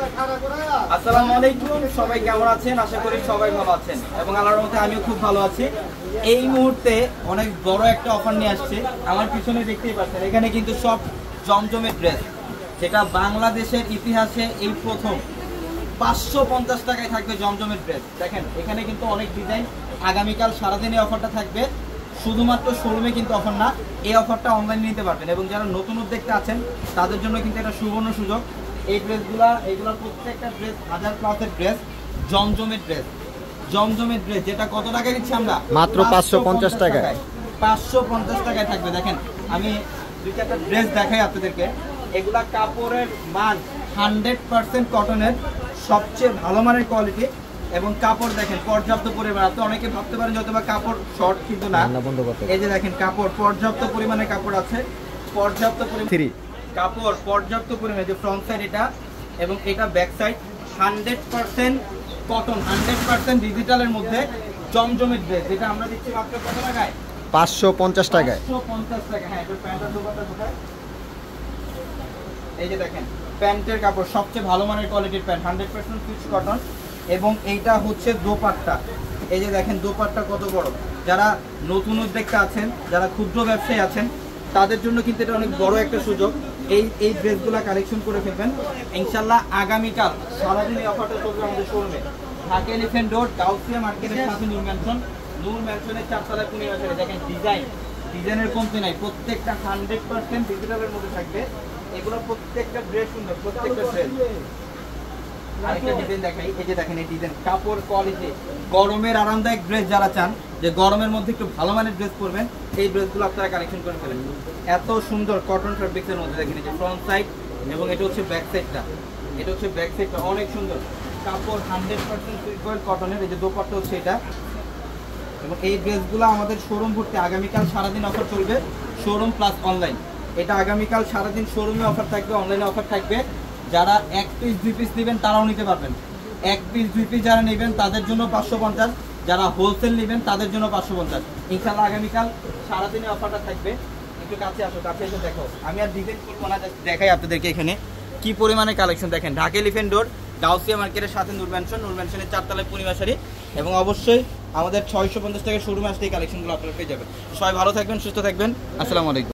আসসালামু আলাইকুম, সবাই কেমন আছেন? আশা করি সবাই ভালো আছেন এবং আল্লাহর রহমতে আমিও খুব ভালো আছি। এই মুহূর্তে অনেক বড় একটা অফার নিয়ে আসছে। আমার পিছনে দেখতেই পাচ্ছেন, এখানে কিন্তু সব জমজমের ড্রেস, যেটা বাংলাদেশের ইতিহাসে এই প্রথম 550 টাকায় থাকবে জমজমের ড্রেস। দেখেন এখানে কিন্তু অনেক ডিজাইন। আগামীকাল সারাদিন এই অফারটা থাকবে, শুধুমাত্র শোরুমে কিন্তু অফার না, এই অফারটা অনলাইনে নিতে পারবেন। এবং যারা নতুন উদ্যোক্তা আছেন তাদের জন্য কিন্তু এটা সুবর্ণ সুযোগ। এই এইগুলা প্রত্যেকটা ড্রেস 1000 প্লাসের ড্রেস, জমজমের ড্রেস। জমজমের ড্রেস যেটা কত টাকায় দিচ্ছি আমরা? মাত্র 550 টাকায়। 550 টাকায় থাকবে। দেখেন আমি দুই চারটা ড্রেস দেখাই আপনাদেরকে। এগুলা কাপড়ের মান 100% কটনের, সবচেয়ে ভালো মানের কোয়ালিটি। এবং কাপড় দেখেন পর্যাপ্ত পরিমাণ। আপনি অনেকে ভাবতে পারেন যত বা কাপড় শর্ট, কিন্তু না। এই যে দেখেন কাপড় পর্যাপ্ত পরিমাণে কাপড় আছে, পর্যাপ্ত পরিমাণ কাপড়, পর্যাপ্ত পরিমাণে। যে ফ্রন্ট সাইড এটা এবং এটা ব্যাক সাইড, 100% কটন, 100% ডিজিটালের মধ্যে জমজমের ড্রেস, যেটা আমরা দিচ্ছি মাত্র কত টাকায়? 550 টাকায়। 550 টাকা। হ্যাঁ, এটা প্যান্টের দোকানটা কোথায়? এই যে দেখেন প্যান্টের কাপড়, সবচেয়ে ভালো মানের কোয়ালিটির প্যান্ট, 100% ফিক্স কটন। এবং এইটা হচ্ছে দোপাট্টা। এই যে দেখেন দোপাট্টা কত বড়। যারা নতুন উদ্যোক্তা আছেন, যারা ক্ষুদ্র ব্যবসায়ী আছেন, তাদের জন্য কিন্তু এটা অনেক বড় একটা সুযোগ। এই ড্রেসগুলো কালেকশন করে ফেলবেন ইনশাল্লাহ। আগামীকাল সারাদিন এই অফারটা চলবে আমাদের শোরুমে, ঢাকা এলিফ্যান্ট রোড, গাউসিয়া মার্কেটের সাথে নূর ম্যানশনের 4 তলায় 15 বছরে। দেখেন ডিজাইনের কমতি নাই, প্রত্যেকটা 100% ডিজিটালের মধ্যে থাকবে। এগুলো প্রত্যেকটা ড্রেস সুন্দর, প্রত্যেকটা ড্রেস। আরেকটা ডিজাইন দেখাই, এই যে দেখেন এই ডিজাইন, কাপড় কোয়ালিটি, গরমের আরামদায়ক ড্রেস যারা চান, যে গরমের মধ্যে একটু ভালো মানের ড্রেস পরবেন, এই ড্রেসগুলো আপনারা কালেকশন করে ফেলেন। এত সুন্দর কটন ফ্যাব্রিক্সের মধ্যে। দেখেন এই যে ফ্রন্ট সাইড এবং এটা হচ্ছে ব্যাক সাইডটা, অনেক সুন্দর। কাপড় 100% সুইট কটনের। এই যে দোপাট্টা হচ্ছে এটা। এবং এই ড্রেসগুলো আমাদের শোরুম ভর্তি। আগামীকাল সারাদিন অফার চলবে, শোরুম প্লাস অনলাইন। এটা আগামীকাল সারাদিন শোরুমে অফার থাকবে, অনলাইনে অফার থাকবে। যারা 1 পিস 2 পিস নেবেন তারাও নিতে পারবেন। 1 পিস 2 পিস যারা নেবেন তাদের জন্য 550, যারা হোলসেল নেবেন তাদের জন্য 550। ইনশাল্লাহ আগামীকাল সারাদিনে অফারটা থাকবে। একটু কাছে আসো, কাছে এসে দেখো। আমি আর ডিজাইন করবো না, দেখাই আপনাদেরকে এখানে কি পরিমাণে কালেকশন। দেখেন ঢাকা এলিফ্যান্ট রোড, গাউসিয়া মার্কেটের সাথে নূর ম্যানশনের 4 তলায় পূর্ণিমাশারি। এবং অবশ্যই আমাদের 650 টাকা শোরুমে আসলে এই কালেকশনগুলো আপনারা পেয়ে যাবেন। সবাই ভালো থাকবেন, সুস্থ থাকবেন। আসসালামু আলাইকুম।